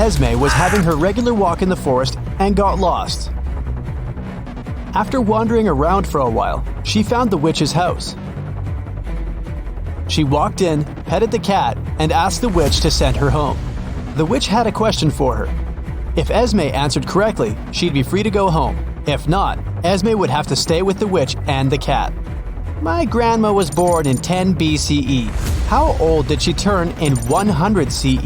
Esme was having her regular walk in the forest and got lost. After wandering around for a while, she found the witch's house. She walked in, petted the cat, and asked the witch to send her home. The witch had a question for her. If Esme answered correctly, she'd be free to go home. If not, Esme would have to stay with the witch and the cat. My grandma was born in 10 BCE. How old did she turn in 100 CE?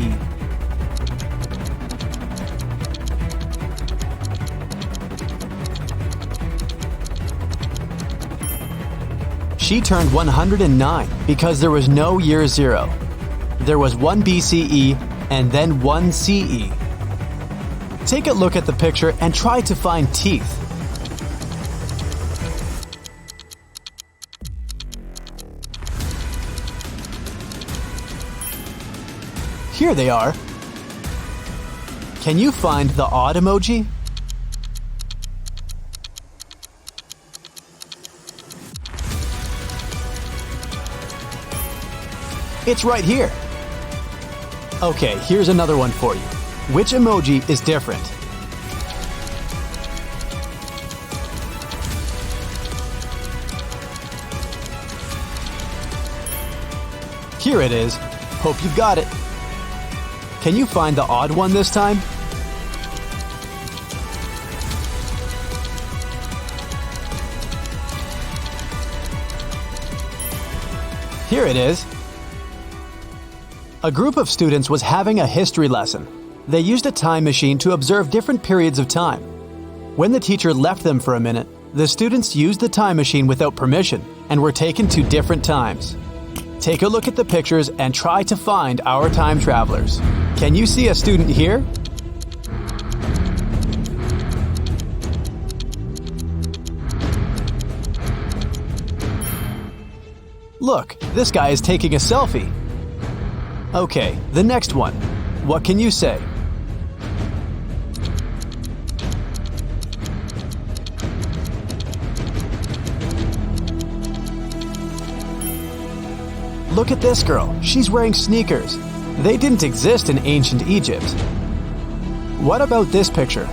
She turned 109 because there was no year zero. There was 1 BCE and then 1 CE. Take a look at the picture and try to find teeth. Here they are. Can you find the odd emoji? It's right here. Okay, here's another one for you. Which emoji is different? Here it is. Hope you've got it. Can you find the odd one this time? Here it is. A group of students was having a history lesson. They used a time machine to observe different periods of time. When the teacher left them for a minute, the students used the time machine without permission and were taken to different times. Take a look at the pictures and try to find our time travelers. Can you see a student here? Look, this guy is taking a selfie. Okay, the next one. What can you say? Look at this girl. She's wearing sneakers. They didn't exist in ancient Egypt. What about this picture?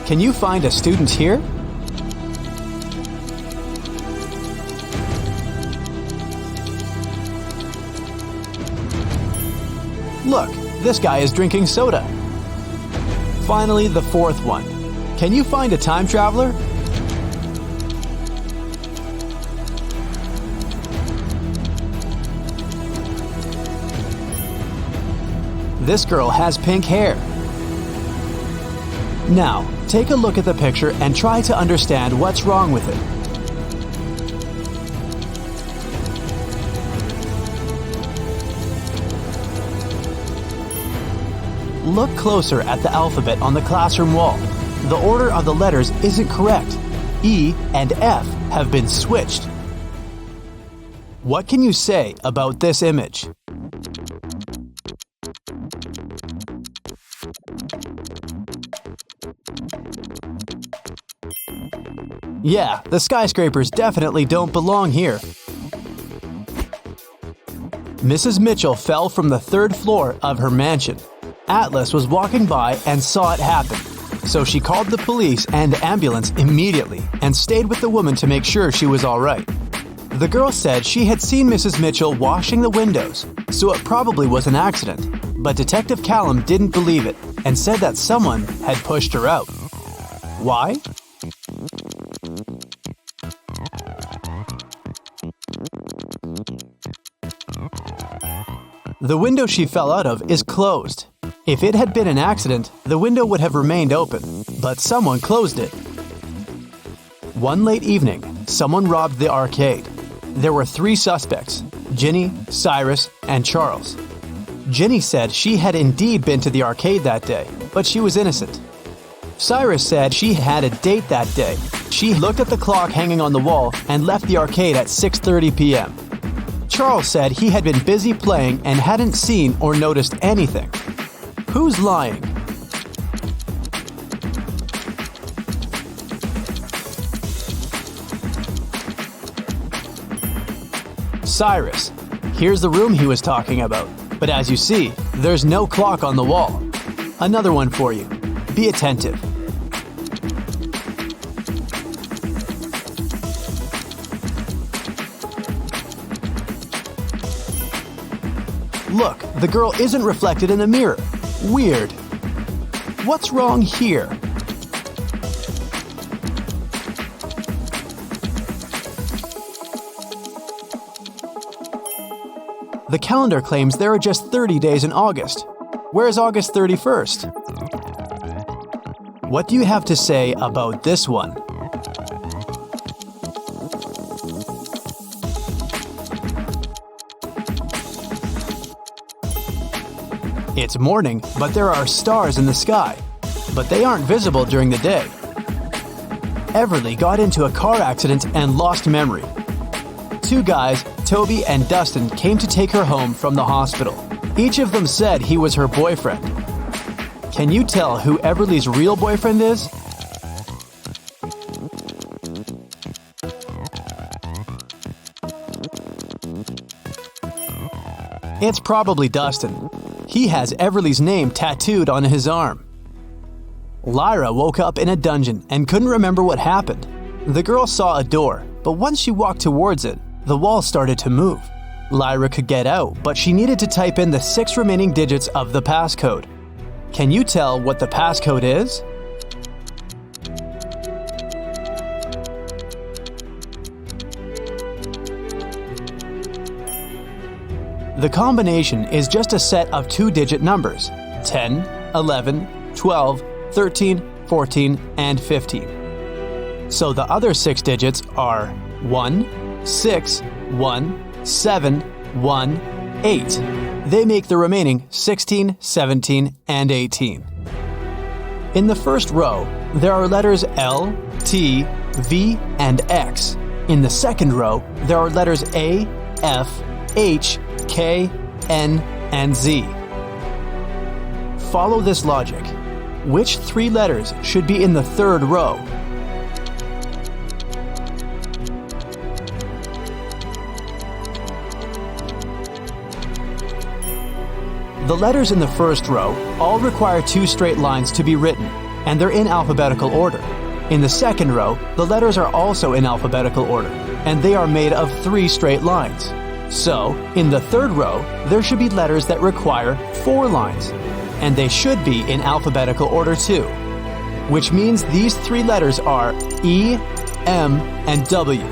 Can you find a student here? Look, this guy is drinking soda. Finally, the fourth one. Can you find a time traveler? This girl has pink hair. Now, take a look at the picture and try to understand what's wrong with it. Look closer at the alphabet on the classroom wall. The order of the letters isn't correct. E and F have been switched. What can you say about this image? Yeah, the skyscrapers definitely don't belong here. Mrs. Mitchell fell from the 3rd floor of her mansion. Atlas was walking by and saw it happen, so she called the police and the ambulance immediately and stayed with the woman to make sure she was all right. The girl said she had seen Mrs. Mitchell washing the windows, so it probably was an accident, but Detective Callum didn't believe it and said that someone had pushed her out. Why? The window she fell out of is closed. If it had been an accident, the window would have remained open, but someone closed it. One late evening, someone robbed the arcade. There were 3 suspects, Ginny, Cyrus, and Charles. Ginny said she had indeed been to the arcade that day, but she was innocent. Cyrus said she had a date that day. She looked at the clock hanging on the wall and left the arcade at 6:30 p.m. Charles said he had been busy playing and hadn't seen or noticed anything. Who's lying? Cyrus. Here's the room he was talking about, but as you see, there's no clock on the wall. Another one for you. Be attentive. Look, the girl isn't reflected in the mirror. Weird. What's wrong here? The calendar claims there are just 30 days in August. Where's August 31st? What do you have to say about this one? It's morning, but there are stars in the sky, but they aren't visible during the day. Everly got into a car accident and lost memory. Two guys, Toby and Dustin, came to take her home from the hospital. Each of them said he was her boyfriend. Can you tell who Everly's real boyfriend is? It's probably Dustin. He has Everly's name tattooed on his arm. Lyra woke up in a dungeon and couldn't remember what happened. The girl saw a door, but once she walked towards it, the wall started to move. Lyra could get out, but she needed to type in the 6 remaining digits of the passcode. Can you tell what the passcode is? The combination is just a set of 2-digit numbers: 10, 11, 12, 13, 14, and 15. So the other 6 digits are 1, 6, 1, 7, 1, 8. They make the remaining 16, 17, and 18. In the first row, there are letters L, T, V, and X. In the second row, there are letters A, F, H, K, N, and Z. Follow this logic. Which 3 letters should be in the third row? The letters in the first row all require 2 straight lines to be written, and they're in alphabetical order. In the second row, the letters are also in alphabetical order, and they are made of 3 straight lines. So, in the third row, there should be letters that require 4 lines, and they should be in alphabetical order too, which means these 3 letters are E, M, and W.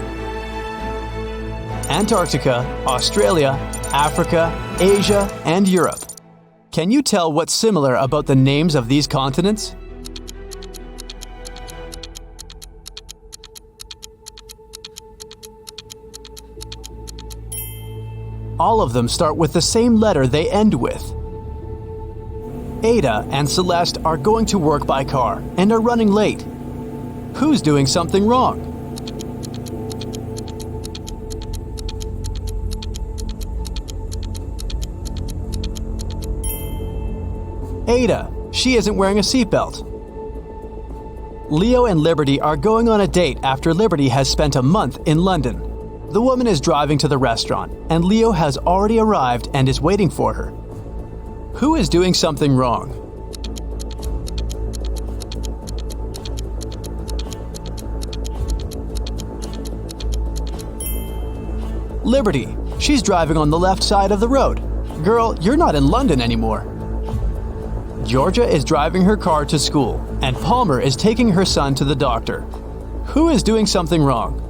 Antarctica, Australia, Africa, Asia, and Europe. Can you tell what's similar about the names of these continents? All of them start with the same letter they end with. Ada and Celeste are going to work by car and are running late. Who's doing something wrong? Ada. She isn't wearing a seatbelt. Leo and Liberty are going on a date after Liberty has spent a month in London. The woman is driving to the restaurant, and Leo has already arrived and is waiting for her. Who is doing something wrong? Liberty. She's driving on the left side of the road. Girl, you're not in London anymore. Georgia is driving her car to school, and Palmer is taking her son to the doctor. Who is doing something wrong?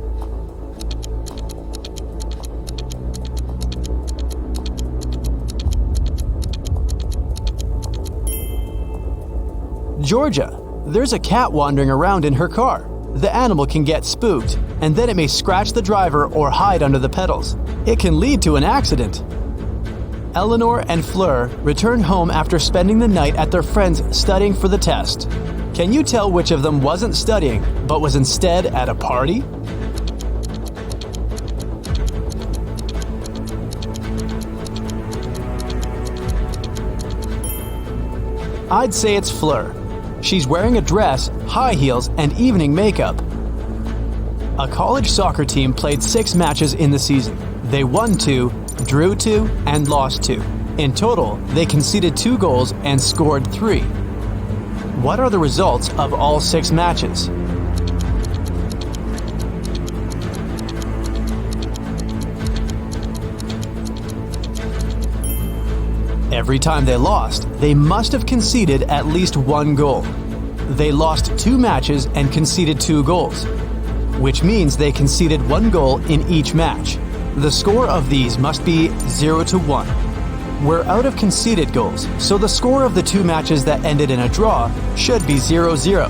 Georgia. There's a cat wandering around in her car. The animal can get spooked, and then it may scratch the driver or hide under the pedals. It can lead to an accident. Eleanor and Fleur return home after spending the night at their friend's studying for the test. Can you tell which of them wasn't studying, but was instead at a party? I'd say it's Fleur. She's wearing a dress, high heels, and evening makeup. A college soccer team played 6 matches in the season. They won 2, drew 2, and lost 2. In total, they conceded 2 goals and scored 3. What are the results of all 6 matches? Every time they lost, they must have conceded at least 1 goal. They lost 2 matches and conceded 2 goals, which means they conceded 1 goal in each match. The score of these must be 0-1. We're out of conceded goals, so the score of the 2 matches that ended in a draw should be 0-0.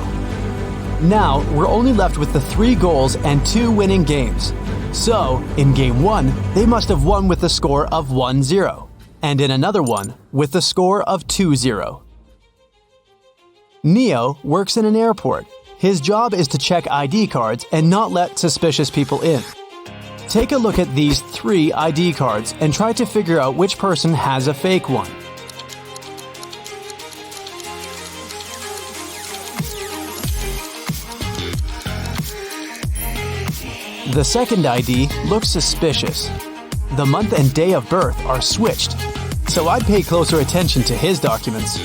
Now, we're only left with the 3 goals and 2 winning games. So, in Game 1, they must have won with the score of 1-0, and in another one, with the score of 2-0. Neo works in an airport. His job is to check ID cards and not let suspicious people in. Take a look at these 3 ID cards and try to figure out which person has a fake one. The second ID looks suspicious. The month and day of birth are switched, so I'd pay closer attention to his documents.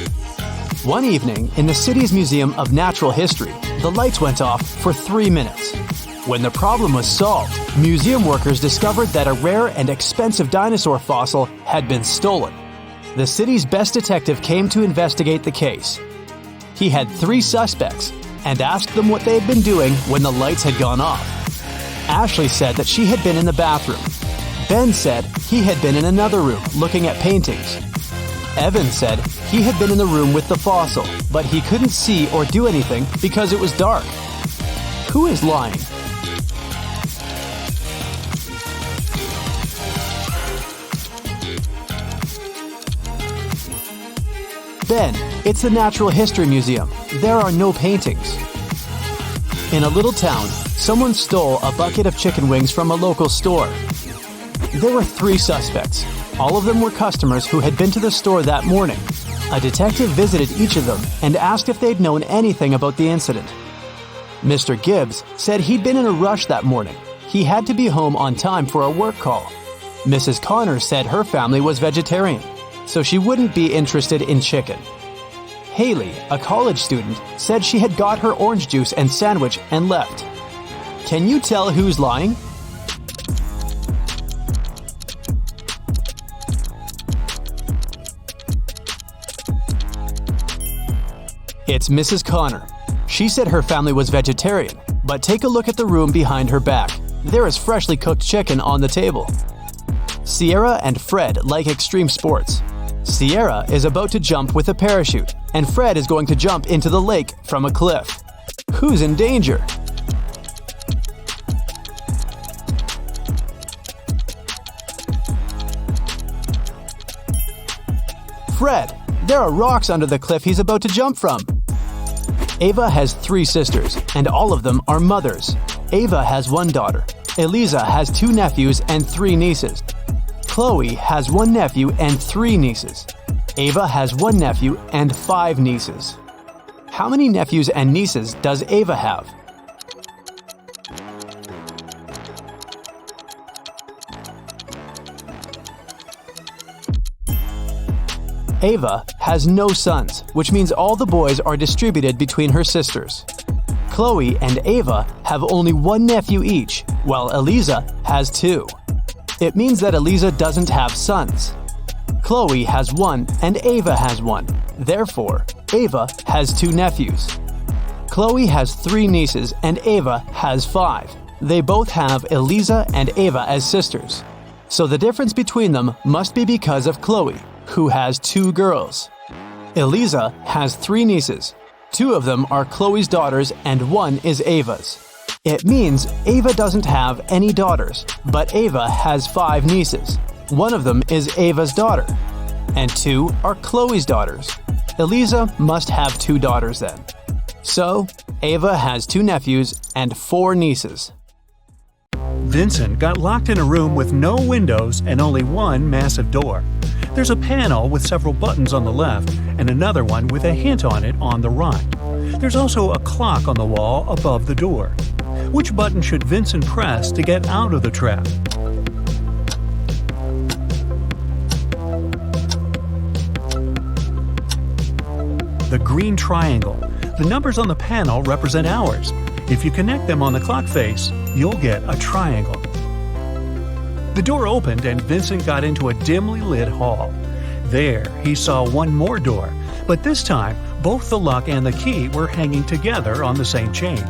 One evening, in the city's Museum of Natural History, the lights went off for 3 minutes. When the problem was solved, museum workers discovered that a rare and expensive dinosaur fossil had been stolen. The city's best detective came to investigate the case. He had 3 suspects and asked them what they had been doing when the lights had gone off. Ashley said that she had been in the bathroom. Ben said he had been in another room looking at paintings. Evan said he had been in the room with the fossil, but he couldn't see or do anything because it was dark. Who is lying? Ben, it's the Natural History Museum. There are no paintings. In a little town, someone stole a bucket of chicken wings from a local store. There were 3 suspects. All of them were customers who had been to the store that morning. A detective visited each of them and asked if they'd known anything about the incident. Mr. Gibbs said he'd been in a rush that morning. He had to be home on time for a work call. Mrs. Connor said her family was vegetarian, so she wouldn't be interested in chicken. Haley, a college student, said she had got her orange juice and sandwich and left. Can you tell who's lying? It's Mrs. Connor. She said her family was vegetarian, but take a look at the room behind her back. There is freshly cooked chicken on the table. Sierra and Fred like extreme sports. Sierra is about to jump with a parachute, and Fred is going to jump into the lake from a cliff. Who's in danger? Fred, there are rocks under the cliff he's about to jump from. Ava has 3 sisters, and all of them are mothers. Ava has 1 daughter. Eliza has 2 nephews and 3 nieces. Chloe has 1 nephew and 3 nieces. Ava has 1 nephew and 5 nieces. How many nephews and nieces does Ava have? Ava has no sons, which means all the boys are distributed between her sisters. Chloe and Ava have only 1 nephew each, while Eliza has 2. It means that Eliza doesn't have sons. Chloe has 1 and Ava has 1. Therefore, Ava has 2 nephews. Chloe has 3 nieces and Ava has 5. They both have Eliza and Ava as sisters. So the difference between them must be because of Chloe, who has 2 girls. Eliza has 3 nieces. 2 of them are Chloe's daughters and 1 is Ava's. It means Ava doesn't have any daughters, but Ava has 5 nieces. 1 of them is Ava's daughter, and 2 are Chloe's daughters. Eliza must have 2 daughters then. So, Ava has 2 nephews and 4 nieces. Vincent got locked in a room with no windows and only 1 massive door. There's a panel with several buttons on the left and another one with a hint on it on the right. There's also a clock on the wall above the door. Which button should Vincent press to get out of the trap? the green triangle. The numbers on the panel represent hours. If you connect them on the clock face, you'll get a triangle. The door opened and Vincent got into a dimly lit hall. There, he saw one more door, but this time, both the lock and the key were hanging together on the same chain.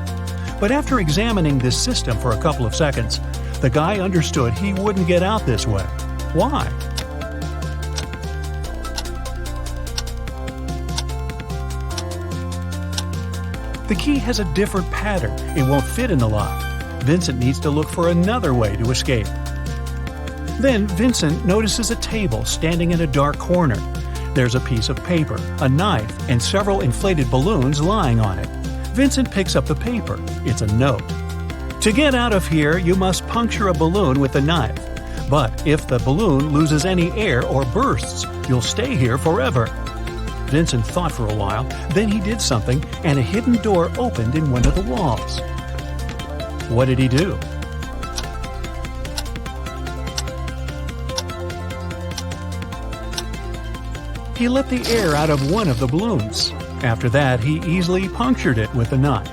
But after examining this system for a couple of seconds, the guy understood he wouldn't get out this way. Why? The key has a different pattern. It won't fit in the lock. Vincent needs to look for another way to escape. Then Vincent notices a table standing in a dark corner. There's a piece of paper, a knife, and several inflated balloons lying on it. Vincent picks up the paper. It's a note. To get out of here, you must puncture a balloon with the knife. But if the balloon loses any air or bursts, you'll stay here forever. Vincent thought for a while, then he did something, and a hidden door opened in one of the walls. What did he do? He let the air out of one of the balloons. After that, he easily punctured it with a knife.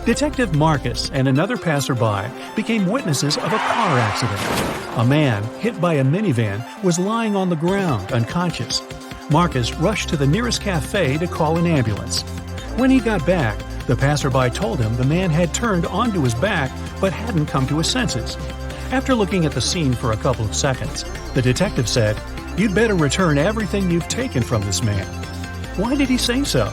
Detective Marcus and another passerby became witnesses of a car accident. A man, hit by a minivan, was lying on the ground, unconscious. Marcus rushed to the nearest cafe to call an ambulance. When he got back, the passerby told him the man had turned onto his back but hadn't come to his senses. After looking at the scene for a couple of seconds, the detective said, "You'd better return everything you've taken from this man." Why did he say so?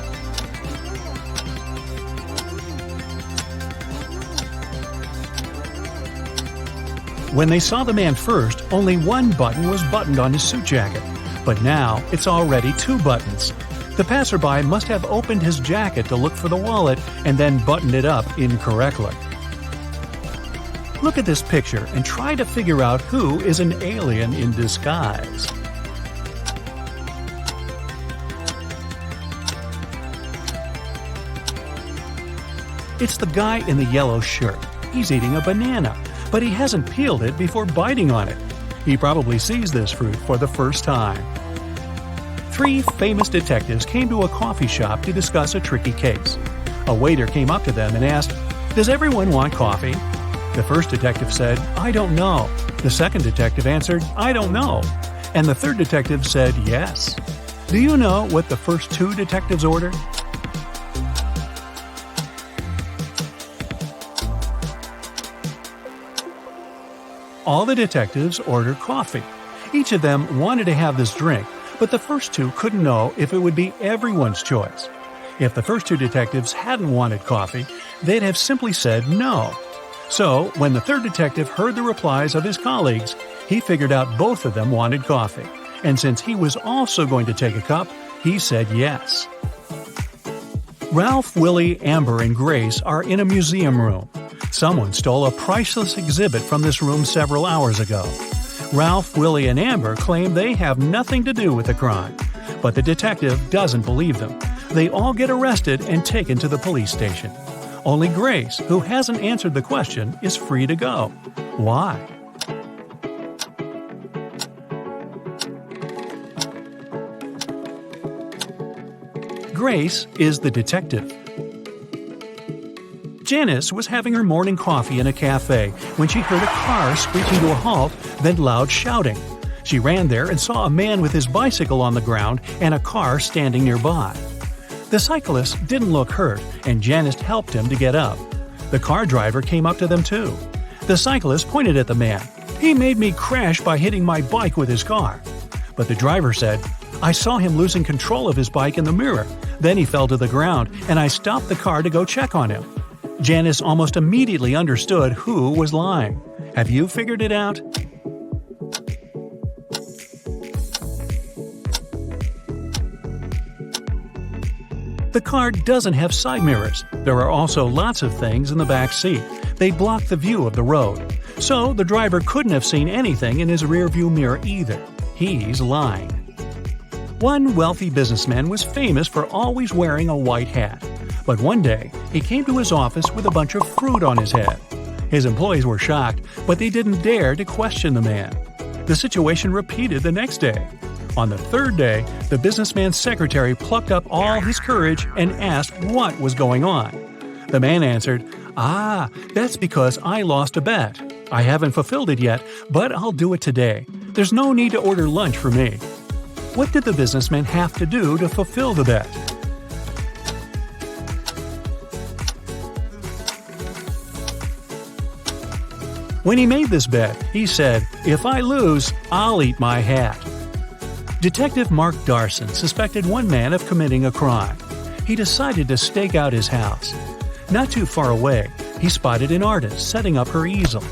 When they saw the man first, only one button was buttoned on his suit jacket. But now, it's already 2 buttons. The passerby must have opened his jacket to look for the wallet and then buttoned it up incorrectly. Look at this picture and try to figure out who is an alien in disguise. It's the guy in the yellow shirt. He's eating a banana, but he hasn't peeled it before biting on it. He probably sees this fruit for the first time. 3 famous detectives came to a coffee shop to discuss a tricky case. A waiter came up to them and asked, "Does everyone want coffee?" The first detective said, "I don't know." The second detective answered, "I don't know." And the third detective said, "Yes." Do you know what the first 2 detectives ordered? All the detectives ordered coffee. Each of them wanted to have this drink, but the first 2 couldn't know if it would be everyone's choice. If the first 2 detectives hadn't wanted coffee, they'd have simply said no. So, when the third detective heard the replies of his colleagues, he figured out both of them wanted coffee. And since he was also going to take a cup, he said yes. Ralph, Willie, Amber, and Grace are in a museum room. Someone stole a priceless exhibit from this room several hours ago. Ralph, Willie, and Amber claim they have nothing to do with the crime, but the detective doesn't believe them. They all get arrested and taken to the police station. Only Grace, who hasn't answered the question, is free to go. Why? Grace is the detective. Janice was having her morning coffee in a cafe when she heard a car screeching to a halt, then loud shouting. She ran there and saw a man with his bicycle on the ground and a car standing nearby. The cyclist didn't look hurt, and Janice helped him to get up. The car driver came up to them too. The cyclist pointed at the man. "He made me crash by hitting my bike with his car." But the driver said, "I saw him losing control of his bike in the mirror. Then he fell to the ground, and I stopped the car to go check on him." Janice almost immediately understood who was lying. Have you figured it out? The car doesn't have side mirrors. There are also lots of things in the back seat. They block the view of the road. So the driver couldn't have seen anything in his rearview mirror either. He's lying. One wealthy businessman was famous for always wearing a white hat. But one day, he came to his office with a bunch of fruit on his head. His employees were shocked, but they didn't dare to question the man. The situation repeated the next day. On the third day, the businessman's secretary plucked up all his courage and asked what was going on. The man answered, that's because I lost a bet. I haven't fulfilled it yet, but I'll do it today. There's no need to order lunch for me." What did the businessman have to do to fulfill the bet? When he made this bet, he said, "If I lose, I'll eat my hat." Detective Mark Darson suspected one man of committing a crime. He decided to stake out his house. Not too far away, he spotted an artist setting up her easel.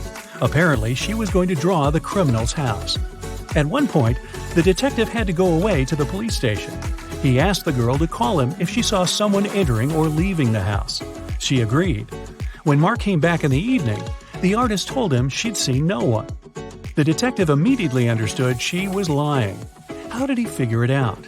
Apparently, she was going to draw the criminal's house. At one point, the detective had to go away to the police station. He asked the girl to call him if she saw someone entering or leaving the house. She agreed. When Mark came back in the evening, the artist told him she'd seen no one. The detective immediately understood she was lying. How did he figure it out?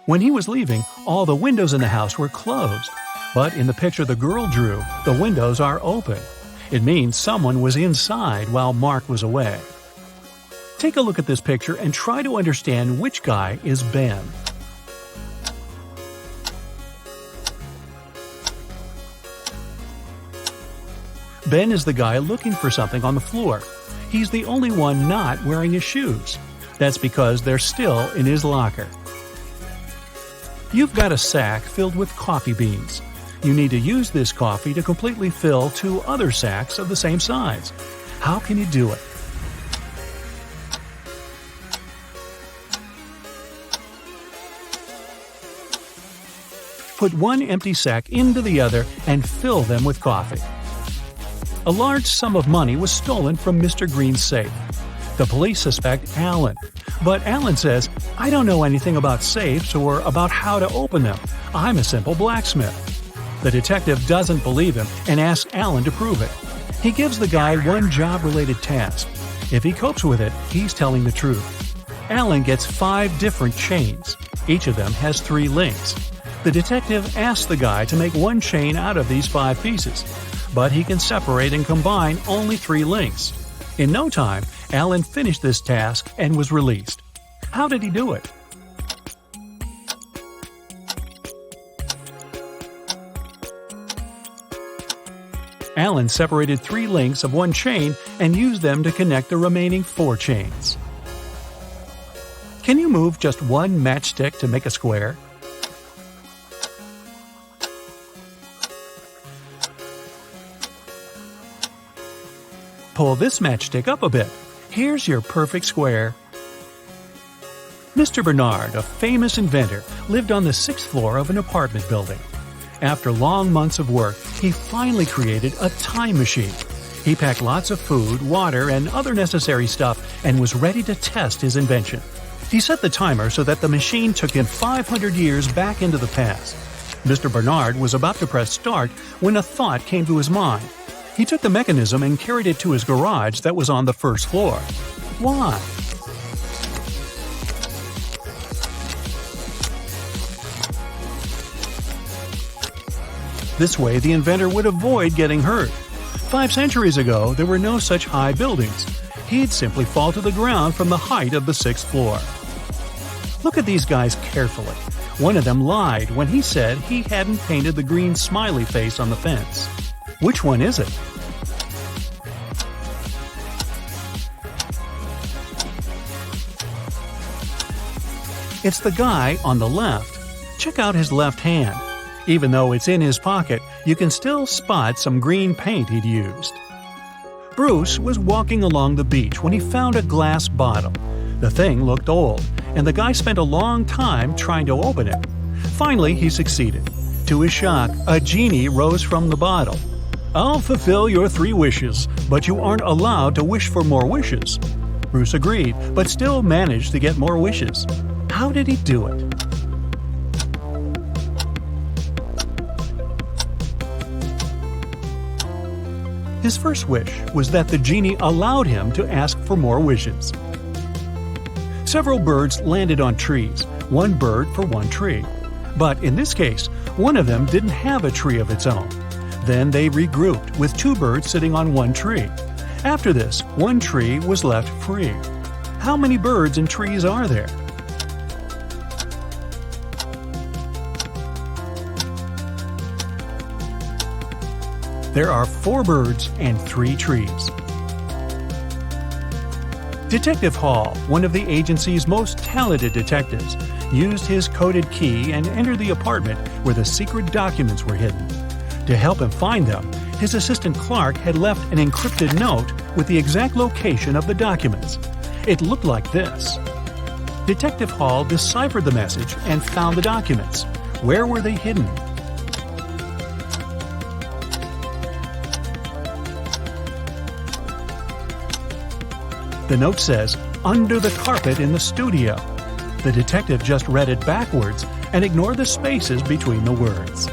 When he was leaving, all the windows in the house were closed. But in the picture the girl drew, the windows are open. It means someone was inside while Mark was away. Take a look at this picture and try to understand which guy is Ben. Ben is the guy looking for something on the floor. He's the only one not wearing his shoes. That's because they're still in his locker. You've got a sack filled with coffee beans. You need to use this coffee to completely fill 2 other sacks of the same size. How can you do it? Put one empty sack into the other and fill them with coffee. A large sum of money was stolen from Mr. Green's safe. The police suspect Alan. But Alan says, "I don't know anything about safes or about how to open them. I'm a simple blacksmith." The detective doesn't believe him and asks Alan to prove it. He gives the guy one job-related task. If he copes with it, he's telling the truth. Alan gets 5 different chains. Each of them has 3 links. The detective asks the guy to make one chain out of these 5 pieces, but he can separate and combine only 3 links. In no time, Alan finished this task and was released. How did he do it? Alan separated 3 links of one chain and used them to connect the remaining 4 chains. Can you move just one matchstick to make a square? Pull this matchstick up a bit. Here's your perfect square. Mr. Bernard, a famous inventor, lived on the 6th floor of an apartment building. After long months of work, he finally created a time machine. He packed lots of food, water, and other necessary stuff and was ready to test his invention. He set the timer so that the machine took him 500 years back into the past. Mr. Bernard was about to press start when a thought came to his mind. He took the mechanism and carried it to his garage that was on the 1st floor. Why? This way, the inventor would avoid getting hurt. 5 centuries ago, there were no such high buildings. He'd simply fall to the ground from the height of the 6th floor. Look at these guys carefully. One of them lied when he said he hadn't painted the green smiley face on the fence. Which one is it? It's the guy on the left. Check out his left hand. Even though it's in his pocket, you can still spot some green paint he'd used. Bruce was walking along the beach when he found a glass bottle. The thing looked old, and the guy spent a long time trying to open it. Finally, he succeeded. To his shock, a genie rose from the bottle. "I'll fulfill your 3 wishes, but you aren't allowed to wish for more wishes." Bruce agreed, but still managed to get more wishes. How did he do it? His first wish was that the genie allowed him to ask for more wishes. Several birds landed on trees, 1 bird for 1 tree. But in this case, one of them didn't have a tree of its own. Then they regrouped with 2 birds sitting on one tree. After this, one tree was left free. How many birds and trees are there? There are 4 birds and 3 trees. Detective Hall, one of the agency's most talented detectives, used his coded key and entered the apartment where the secret documents were hidden. To help him find them, his assistant Clark had left an encrypted note with the exact location of the documents. It looked like this. Detective Hall deciphered the message and found the documents. Where were they hidden? The note says, "Under the carpet in the studio." The detective just read it backwards and ignored the spaces between the words.